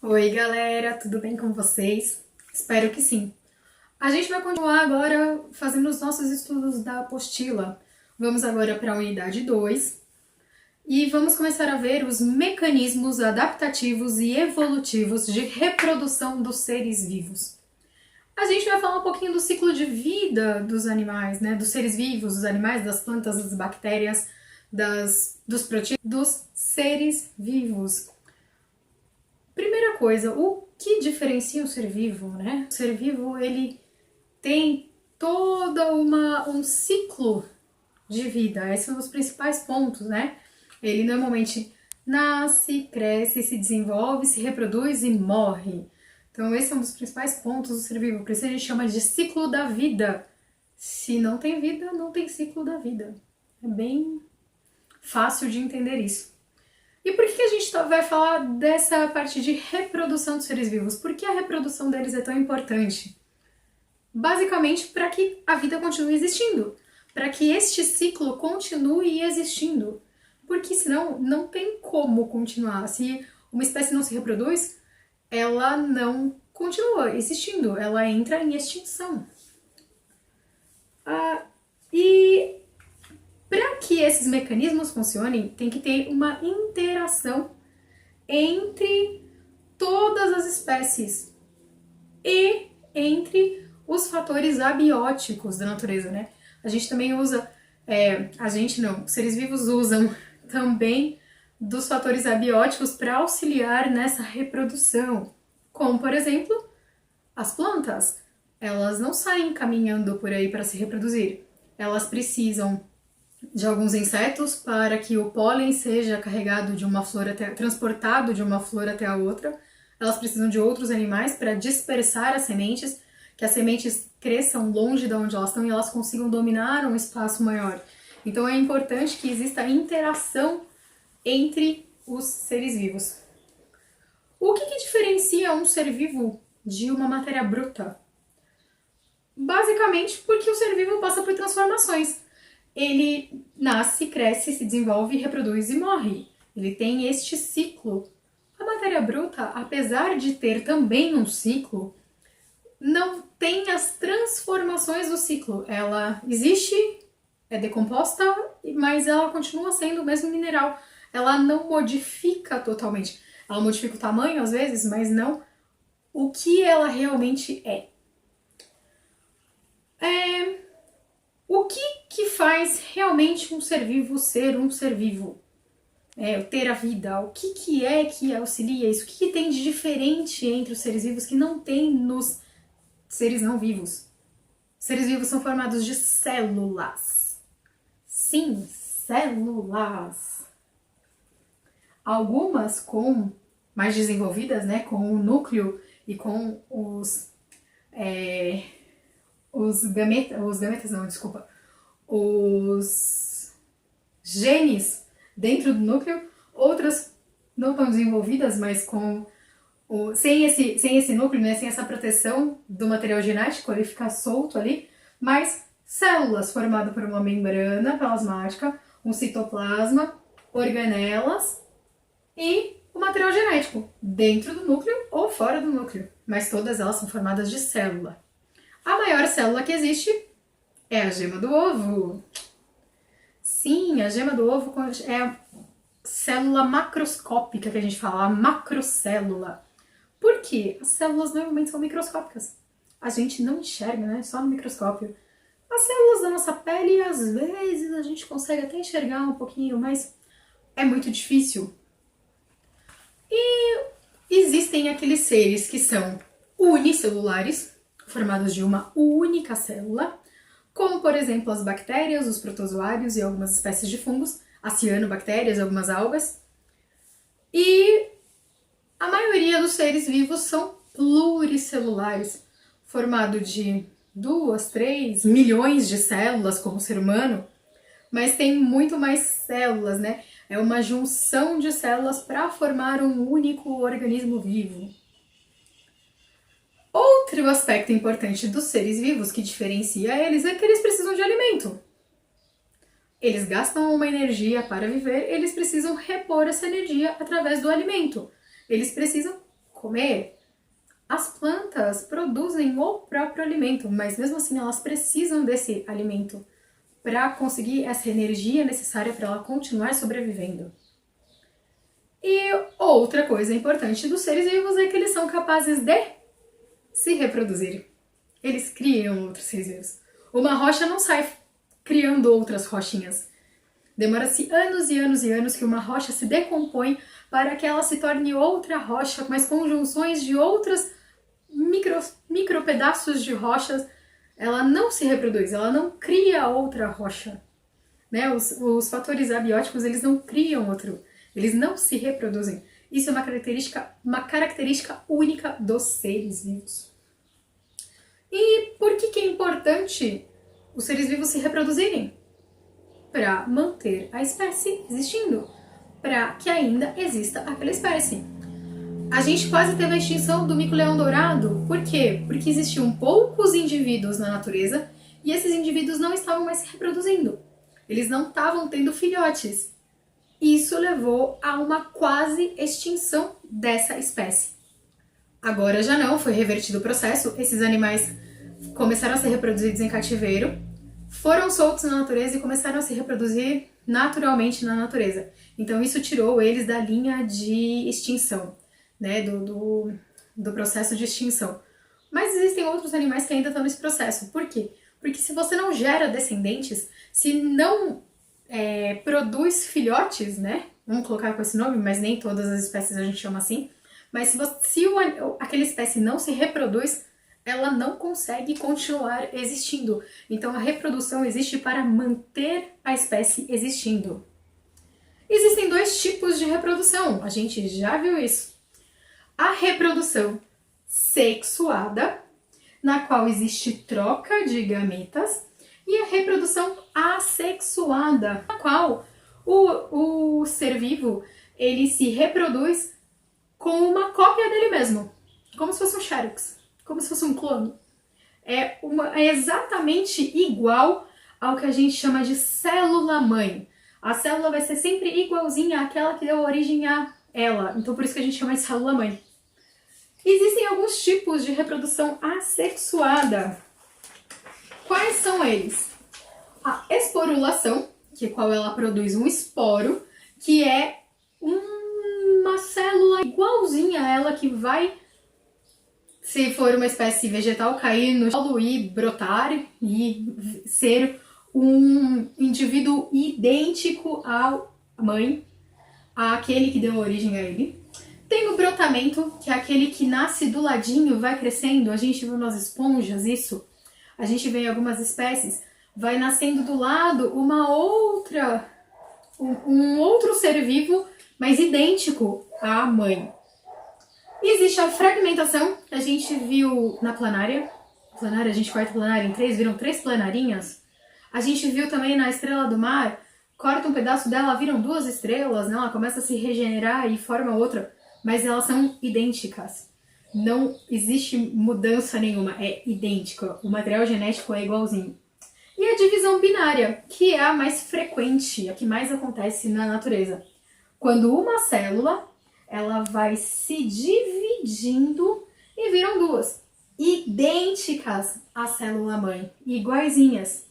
Oi, galera, tudo bem com vocês? Espero que sim. A gente vai continuar agora fazendo os nossos estudos da apostila. Vamos agora para a unidade 2 e vamos começar a ver os mecanismos adaptativos e evolutivos de reprodução dos seres vivos. A gente vai falar um pouquinho do ciclo de vida dos animais, né? Dos seres vivos, dos animais, das plantas, das bactérias, dos protídeos, dos seres vivos. Primeira coisa, o que diferencia um ser vivo, né? O ser vivo, ele tem toda um ciclo de vida. Esses são os principais pontos, né? Ele normalmente nasce, cresce, se desenvolve, se reproduz e morre. Então esse é um dos principais pontos do ser vivo. Por isso a gente chama de ciclo da vida. Se não tem vida, não tem ciclo da vida. É bem fácil de entender isso. E por que a gente vai falar dessa parte de reprodução dos seres vivos? Por que a reprodução deles é tão importante? Basicamente para que a vida continue existindo, para que este ciclo continue existindo. Porque senão não tem como continuar. Se uma espécie não se reproduz, ela não continua existindo, ela entra em extinção. E para que esses mecanismos funcionem, tem que ter uma interação entre todas as espécies e entre os fatores abióticos da natureza, né? A gente também usa, os seres vivos usam também dos fatores abióticos para auxiliar nessa reprodução, como, por exemplo, as plantas. Elas não saem caminhando por aí para se reproduzir. Elas precisam de alguns insetos para que o pólen seja carregado de uma flor transportado de uma flor até a outra. Elas precisam de outros animais para dispersar as sementes, que as sementes cresçam longe de onde elas estão e elas consigam dominar um espaço maior. Então é importante que exista interação entre os seres vivos. O que diferencia um ser vivo de uma matéria bruta? Basicamente porque o ser vivo passa por transformações. Ele nasce, cresce, se desenvolve, reproduz e morre. Ele tem este ciclo. A matéria bruta, apesar de ter também um ciclo, não tem as transformações do ciclo. Ela existe, é decomposta, mas ela continua sendo o mesmo mineral. Ela não modifica totalmente. Ela modifica o tamanho às vezes, mas não o que ela realmente é. O que faz realmente um ser vivo ser um ser vivo? Ter a vida? O que é que auxilia isso? O que tem de diferente entre os seres vivos que não tem nos seres não vivos? Seres vivos são formados de células. Sim, células. Algumas mais desenvolvidas, né, com o núcleo e com os genes dentro do núcleo, outras não tão desenvolvidas, mas sem esse núcleo, né, sem essa proteção do material genético, ele fica solto ali, mas células formadas por uma membrana plasmática, um citoplasma, organelas e o material genético, dentro do núcleo ou fora do núcleo, mas todas elas são formadas de célula. A maior célula que existe é a gema do ovo. Sim, a gema do ovo é a célula macroscópica que a gente fala, a macrocélula. Por quê? As células normalmente são microscópicas. A gente não enxerga, né? Só no microscópio. As células da nossa pele, às vezes, a gente consegue até enxergar um pouquinho, mas é muito difícil. E existem aqueles seres que são unicelulares, formados de uma única célula, como, por exemplo, as bactérias, os protozoários e algumas espécies de fungos, as cianobactérias, algumas algas. E a maioria dos seres vivos são pluricelulares, formado de 2, 3 milhões de células, como o ser humano, mas tem muito mais células, né? É uma junção de células para formar um único organismo vivo. Outro aspecto importante dos seres vivos que diferencia eles é que eles precisam de alimento. Eles gastam uma energia para viver, eles precisam repor essa energia através do alimento. Eles precisam comer, as plantas produzem o próprio alimento, mas mesmo assim elas precisam desse alimento para conseguir essa energia necessária para ela continuar sobrevivendo. E outra coisa importante dos seres vivos é que eles são capazes de se reproduzir. Eles criam outros seres vivos. Uma rocha não sai criando outras rochinhas. Demora-se anos e anos e anos que uma rocha se decompõe para que ela se torne outra rocha, mas conjunções de outras micro pedaços de rochas. Ela não se reproduz, ela não cria outra rocha. Né? Os fatores abióticos, eles não criam outro, eles não se reproduzem. Isso é uma característica única dos seres vivos. E por que é importante os seres vivos se reproduzirem? Para manter a espécie existindo, para que ainda exista aquela espécie. A gente quase teve a extinção do mico-leão dourado. Por quê? Porque existiam poucos indivíduos na natureza e esses indivíduos não estavam mais se reproduzindo. Eles não estavam tendo filhotes. Isso levou a uma quase extinção dessa espécie. Agora já não, foi revertido o processo. Esses animais começaram a ser reproduzidos em cativeiro, foram soltos na natureza e começaram a se reproduzir naturalmente na natureza. Então isso tirou eles da linha de extinção, né, do processo de extinção. Mas existem outros animais que ainda estão nesse processo. Por quê? Porque se você não gera descendentes, se não produz filhotes, né, vamos colocar com esse nome, mas nem todas as espécies a gente chama assim, mas se aquela espécie não se reproduz, ela não consegue continuar existindo. Então a reprodução existe para manter a espécie existindo. Existem dois tipos de reprodução, a gente já viu isso. A reprodução sexuada, na qual existe troca de gametas, e a reprodução assexuada, na qual o ser vivo ele se reproduz com uma cópia dele mesmo, como se fosse um xerox, como se fosse um clone. É exatamente igual ao que a gente chama de célula-mãe. A célula vai ser sempre igualzinha àquela que deu origem a ela, então por isso que a gente chama de célula-mãe. Existem alguns tipos de reprodução assexuada. Quais são eles? A esporulação, qual ela produz um esporo, que é uma célula igualzinha a ela que vai, se for uma espécie vegetal, cair no solo e brotar e ser um indivíduo idêntico à mãe, àquele que deu origem a ele. Tem o brotamento, que é aquele que nasce do ladinho, vai crescendo. A gente viu nas esponjas isso. A gente vê em algumas espécies, vai nascendo do lado um outro ser vivo, mas idêntico à mãe. Existe a fragmentação, que a gente viu na planária. A gente corta a planária em 3, viram 3 planarinhas. A gente viu também na estrela do mar, corta um pedaço dela, viram 2 estrelas, né? Ela começa a se regenerar e forma outra. Mas elas são idênticas. Não existe mudança nenhuma, é idêntico. O material genético é igualzinho. E a divisão binária, que é a mais frequente, a que mais acontece na natureza. Quando uma célula, ela vai se dividindo e viram 2. Idênticas à célula-mãe, iguaizinhas.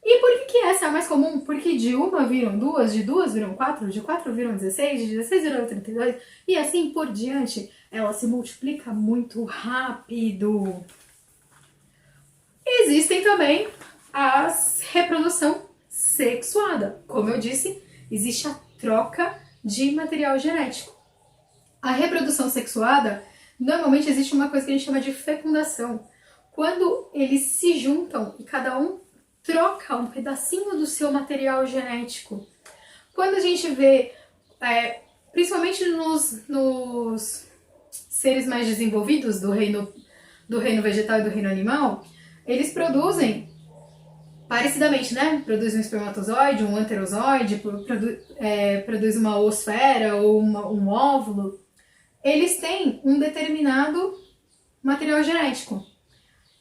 E por que essa é a mais comum? Porque de uma viram 2, de 2 viram 4, de 4 viram 16, de 16 viram 32, e assim por diante. Ela se multiplica muito rápido. Existem também a reprodução sexuada. Como eu disse, existe a troca de material genético. A reprodução sexuada, normalmente existe uma coisa que a gente chama de fecundação. Quando eles se juntam e cada um troca um pedacinho do seu material genético. Quando a gente vê, principalmente nos seres mais desenvolvidos do reino vegetal e do reino animal, eles produzem, parecidamente, né? Produzem um espermatozoide, um anterozoide, produz uma oosfera ou um óvulo. Eles têm um determinado material genético.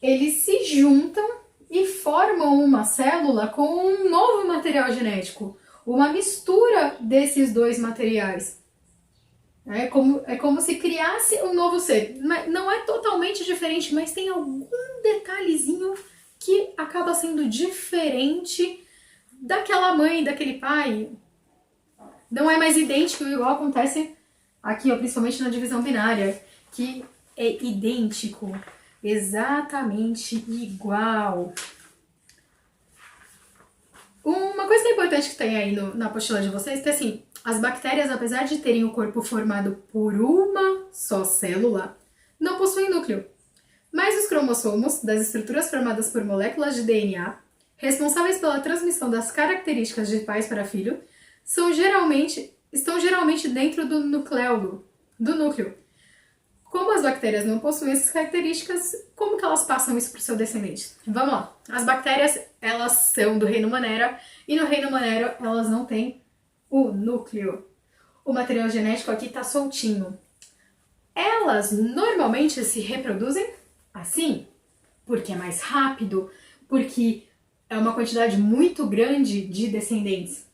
Eles se juntam e formam uma célula com um novo material genético, uma mistura desses 2 materiais. É como se criasse um novo ser. Não é totalmente diferente, mas tem algum detalhezinho que acaba sendo diferente daquela mãe, daquele pai. Não é mais idêntico, igual acontece aqui, ó, principalmente na divisão binária, que é idêntico, exatamente igual. Uma coisa que é importante que tem aí na apostila de vocês é que, assim, as bactérias, apesar de terem o corpo formado por uma só célula, não possuem núcleo. Mas os cromossomos, das estruturas formadas por moléculas de DNA, responsáveis pela transmissão das características de pais para filho, estão geralmente dentro do núcleo. Como as bactérias não possuem essas características, como que elas passam isso para o seu descendente? Vamos lá. As bactérias, elas são do reino Monera, e no reino Monera elas não têm o núcleo. O material genético aqui está soltinho. Elas normalmente se reproduzem assim, porque é mais rápido, porque é uma quantidade muito grande de descendentes.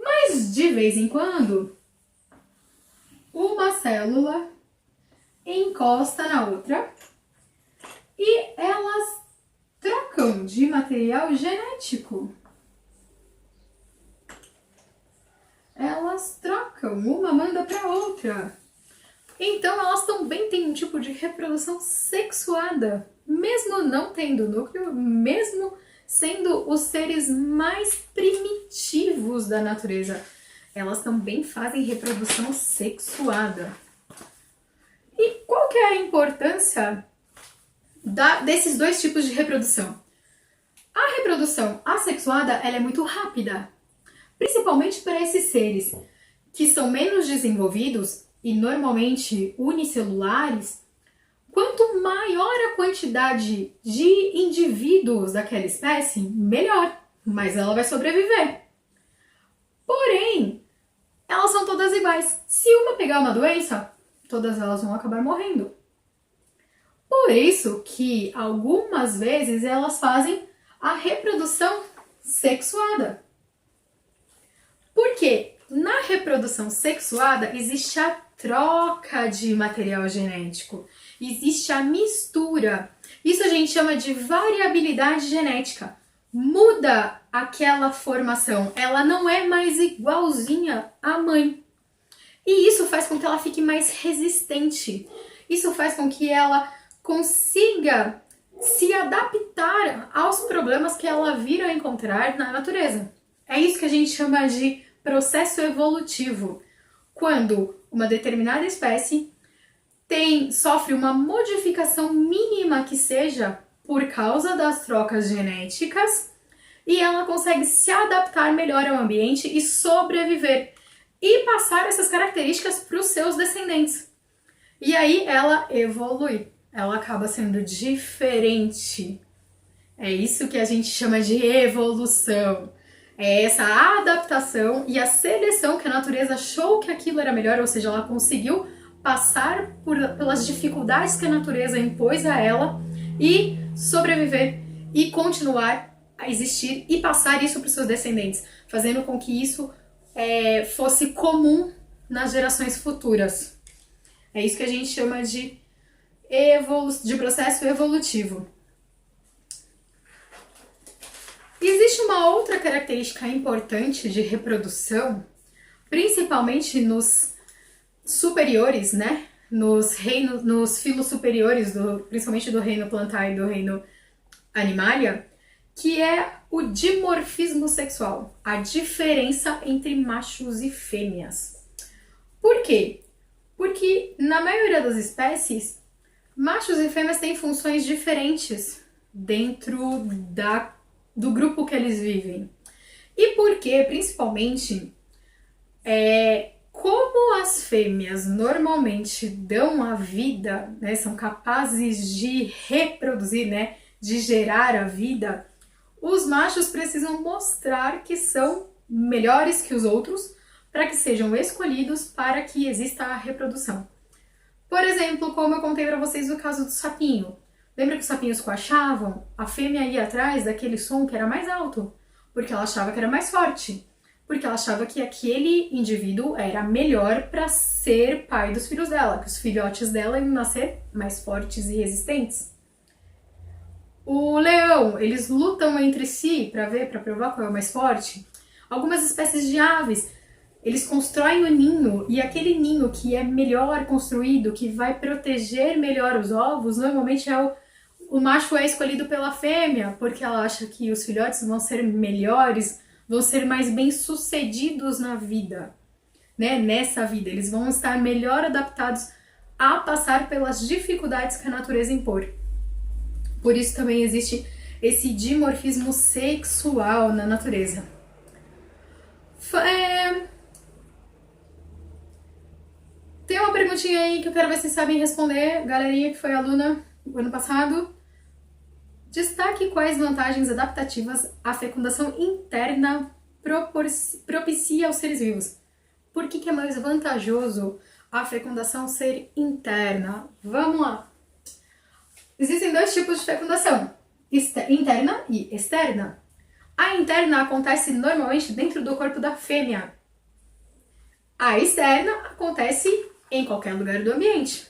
Mas, de vez em quando, uma célula encosta na outra e elas trocam de material genético. Elas trocam, uma manda para outra. Então elas também têm um tipo de reprodução sexuada, mesmo não tendo núcleo, mesmo sendo os seres mais primitivos da natureza. Elas também fazem reprodução sexuada. E qual que é a importância desses dois tipos de reprodução? A reprodução assexuada ela é muito rápida, principalmente para esses seres que são menos desenvolvidos e normalmente unicelulares. Quanto maior a quantidade de indivíduos daquela espécie, melhor, mas ela vai sobreviver. Porém, elas são todas iguais. Se uma pegar uma doença, todas elas vão acabar morrendo. Por isso que algumas vezes elas fazem a reprodução sexuada. Porque na reprodução sexuada existe a troca de material genético, existe a mistura. Isso a gente chama de variabilidade genética. Muda aquela formação, ela não é mais igualzinha à mãe. E isso faz com que ela fique mais resistente. Isso faz com que ela consiga se adaptar aos problemas que ela vir a encontrar na natureza. É isso que a gente chama de processo evolutivo. Quando uma determinada espécie sofre uma modificação mínima que seja por causa das trocas genéticas e ela consegue se adaptar melhor ao ambiente e sobreviver e passar essas características para os seus descendentes. E aí ela evolui, ela acaba sendo diferente. É isso que a gente chama de evolução. É essa adaptação e a seleção que a natureza achou que aquilo era melhor, ou seja, ela conseguiu passar pelas dificuldades que a natureza impôs a ela e sobreviver e continuar a existir e passar isso para os seus descendentes, fazendo com que isso fosse comum nas gerações futuras. É isso que a gente chama de processo evolutivo. Existe uma outra característica importante de reprodução, principalmente nos superiores, né? Nos filos superiores, principalmente do reino plantar e do reino animalia, que é o dimorfismo sexual, a diferença entre machos e fêmeas. Por quê? Porque na maioria das espécies, machos e fêmeas têm funções diferentes dentro do grupo que eles vivem. E porque, principalmente, como as fêmeas normalmente dão a vida, né, são capazes de reproduzir, né, de gerar a vida, os machos precisam mostrar que são melhores que os outros para que sejam escolhidos para que exista a reprodução. Por exemplo, como eu contei para vocês no caso do sapinho. Lembra que os sapinhos coachavam? A fêmea ia atrás daquele som que era mais alto, porque ela achava que era mais forte. porque ela achava que aquele indivíduo era melhor para ser pai dos filhos dela, que os filhotes dela iam nascer mais fortes e resistentes. O leão, eles lutam entre si para provar qual é o mais forte. Algumas espécies de aves, eles constroem o ninho, e aquele ninho que é melhor construído, que vai proteger melhor os ovos, normalmente o macho é escolhido pela fêmea, porque ela acha que os filhotes vão ser melhores, vão ser mais bem-sucedidos na vida, né? Nessa vida, eles vão estar melhor adaptados a passar pelas dificuldades que a natureza impõe. Por isso também existe esse dimorfismo sexual na natureza. Tem uma perguntinha aí que eu quero ver se vocês sabem responder, galerinha que foi aluna do ano passado. Destaque quais vantagens adaptativas a fecundação interna propicia aos seres vivos. Por que é mais vantajoso a fecundação ser interna? Vamos lá! Existem dois tipos de fecundação, interna e externa. A interna acontece normalmente dentro do corpo da fêmea. A externa acontece em qualquer lugar do ambiente.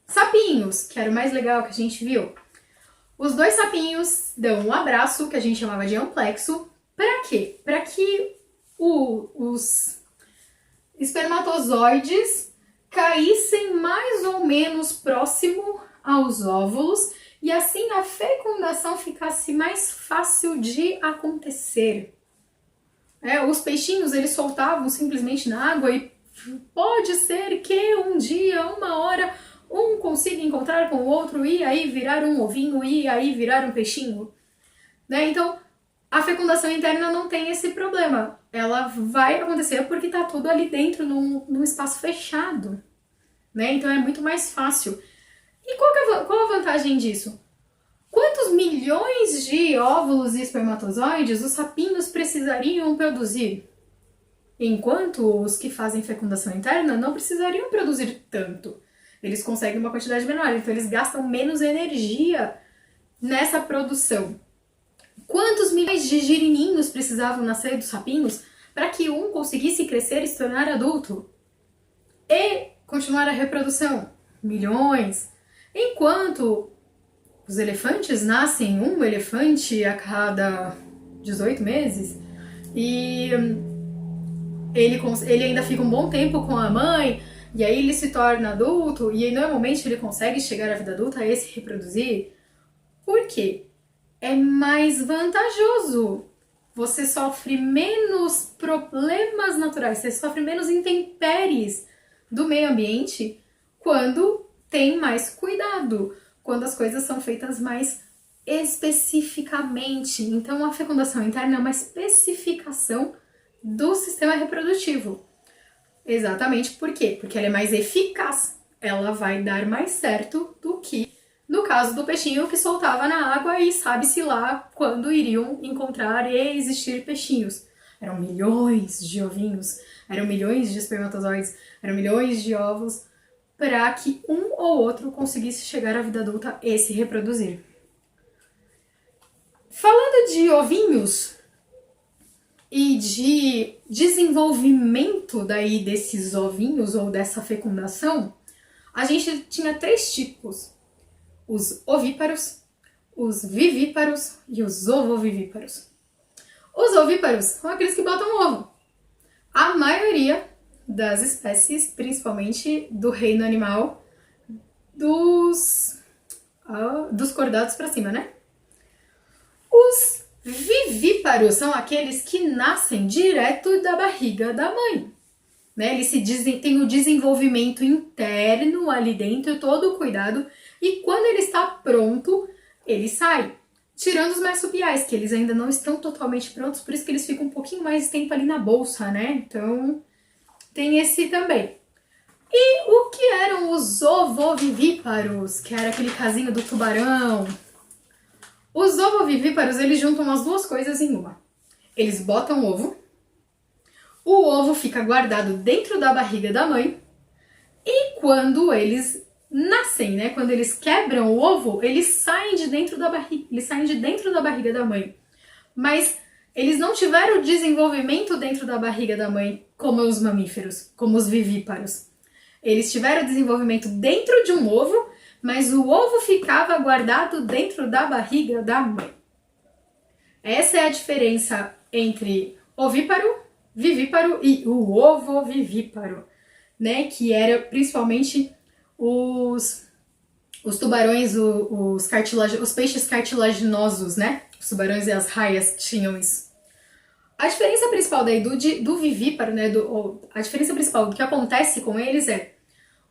Sapinhos, que era o mais legal que a gente viu. Os dois sapinhos dão um abraço, que a gente chamava de amplexo. Para quê? Para que os espermatozoides caíssem mais ou menos próximo aos óvulos e assim a fecundação ficasse mais fácil de acontecer. Os peixinhos, eles soltavam simplesmente na água e pode ser que um dia, uma hora, um consiga encontrar com o outro e aí virar um ovinho e aí virar um peixinho. Né? Então, a fecundação interna não tem esse problema. Ela vai acontecer porque está tudo ali dentro, num espaço fechado. Né? Então, é muito mais fácil. E qual a vantagem disso? Quantos milhões de óvulos e espermatozoides os sapinhos precisariam produzir? Enquanto os que fazem fecundação interna não precisariam produzir tanto. Eles conseguem uma quantidade menor, então eles gastam menos energia nessa produção. Quantos milhões de girininhos precisavam nascer dos sapinhos para que um conseguisse crescer e se tornar adulto? E continuar a reprodução? Milhões. Enquanto os elefantes nascem um elefante a cada 18 meses e ele ainda fica um bom tempo com a mãe e aí ele se torna adulto e aí, normalmente ele consegue chegar à vida adulta e se reproduzir. Por quê? É mais vantajoso. Você sofre menos problemas naturais, você sofre menos intempéries do meio ambiente quando tem mais cuidado, quando as coisas são feitas mais especificamente. Então, a fecundação interna é uma especificação do sistema reprodutivo. Exatamente por quê? Porque ela é mais eficaz. Ela vai dar mais certo do que no caso do peixinho que soltava na água e sabe-se lá quando iriam encontrar e existir peixinhos. Eram milhões de ovinhos, eram milhões de espermatozoides, eram milhões de ovos para que um ou outro conseguisse chegar à vida adulta e se reproduzir. Falando de ovinhos e de desenvolvimento daí desses ovinhos ou dessa fecundação, a gente tinha 3 tipos: os ovíparos, os vivíparos e os ovovivíparos. Os ovíparos são aqueles que botam ovo. A maioria das espécies, principalmente do reino animal, dos cordados para cima, né? Os vivíparos são aqueles que nascem direto da barriga da mãe. Né? Eles têm o desenvolvimento interno ali dentro, todo o cuidado, e quando ele está pronto, ele sai. Tirando os marsupiais, que eles ainda não estão totalmente prontos, por isso que eles ficam um pouquinho mais de tempo ali na bolsa, né? Então, tem esse também. E o que eram os ovovivíparos, que era aquele casinho do tubarão? Os ovovivíparos, eles juntam as duas coisas em uma. Eles botam ovo, o ovo fica guardado dentro da barriga da mãe, e quando eles nascem, né, quando eles quebram o ovo, eles saem de dentro da barriga da mãe. Mas Eles não tiveram desenvolvimento dentro da barriga da mãe como os mamíferos, como os vivíparos. Eles tiveram desenvolvimento dentro de um ovo, mas o ovo ficava guardado dentro da barriga da mãe. Essa é a diferença entre ovíparo, vivíparo e o ovovivíparo, né? Que era principalmente os tubarões, os peixes cartilaginosos, né? Os tubarões e as raias tinham isso. A diferença principal daí do vivíparo, né? A diferença principal do que acontece com eles é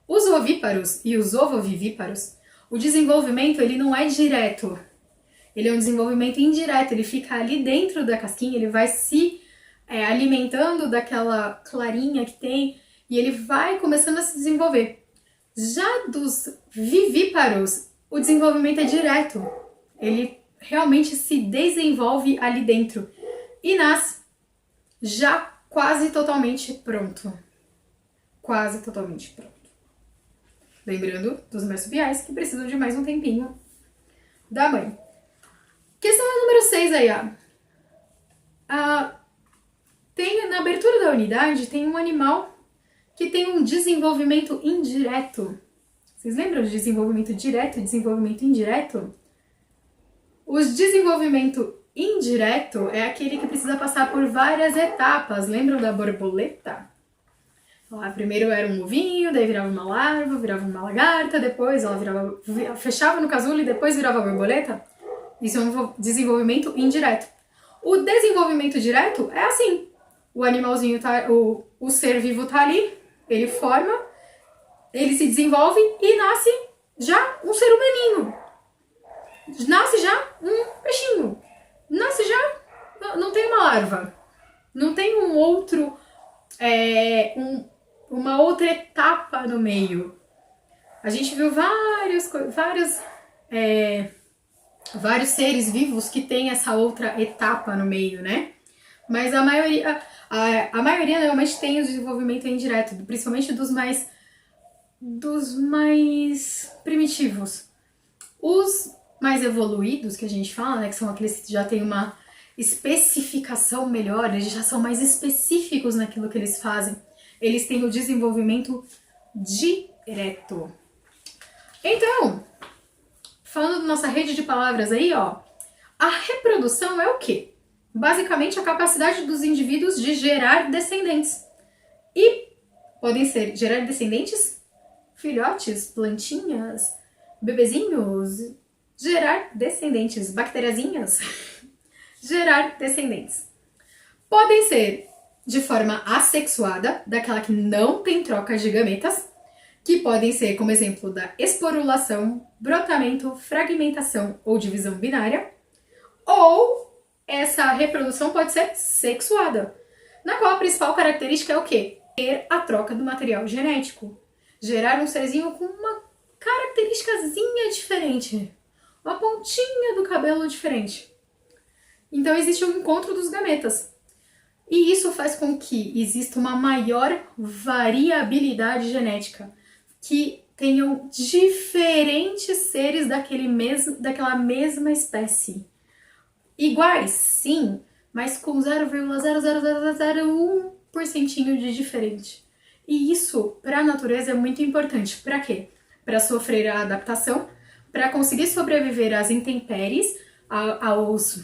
os ovíparos e os ovovivíparos, o desenvolvimento ele não é direto. Ele é um desenvolvimento indireto, ele fica ali dentro da casquinha, ele vai se alimentando daquela clarinha que tem e ele vai começando a se desenvolver. Já dos vivíparos, o desenvolvimento é direto. Ele realmente se desenvolve ali dentro e nasce já quase totalmente pronto. Quase totalmente pronto. Lembrando dos marsupiais que precisam de mais um tempinho da mãe. Questão número 6 aí, ó. Na abertura da unidade tem um animal que tem um desenvolvimento indireto. Vocês lembram de desenvolvimento direto e desenvolvimento indireto? O desenvolvimento indireto é aquele que precisa passar por várias etapas. Lembram da borboleta? Primeiro era um ovinho, daí virava uma larva, virava uma lagarta, depois ela fechava no casulo e depois virava borboleta. Isso é um desenvolvimento indireto. O desenvolvimento direto é assim. O animalzinho o ser vivo tá ali, ele forma, ele se desenvolve e nasce já um ser humaninho. Nasce já um peixinho. Nasce já, não tem uma larva. Não tem uma outra etapa no meio. A gente viu vários seres vivos que tem essa outra etapa no meio, né? Mas a maioria normalmente tem o desenvolvimento indireto, principalmente dos mais primitivos. Os mais evoluídos, que a gente fala, né, que são aqueles que já têm uma especificação melhor, eles já são mais específicos naquilo que eles fazem. Eles têm o desenvolvimento direto. Então, falando da nossa rede de palavras aí, ó, a reprodução é o quê? Basicamente a capacidade dos indivíduos de gerar descendentes. E podem ser gerar descendentes, filhotes, plantinhas, bebezinhos, gerar descendentes, bacteriazinhas, gerar descendentes. Podem ser de forma assexuada, daquela que não tem troca de gametas, que podem ser, como exemplo, da esporulação, brotamento, fragmentação ou divisão binária, ou essa reprodução pode ser sexuada, na qual a principal característica é o quê? Ter a troca do material genético. Gerar um serzinho com uma característicazinha diferente, uma pontinha do cabelo diferente. Então existe um encontro dos gametas. E isso faz com que exista uma maior variabilidade genética, que tenham diferentes seres daquela mesma espécie. Iguais, sim, mas com 0,00001% de diferente. E isso, para a natureza, é muito importante. Para quê? Para sofrer a adaptação, para conseguir sobreviver às intempéries, aos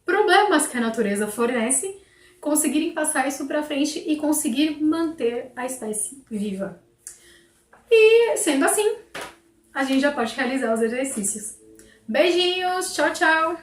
problemas que a natureza fornece, conseguirem passar isso para frente e conseguir manter a espécie viva. E, sendo assim, a gente já pode realizar os exercícios. Beijinhos, tchau, tchau!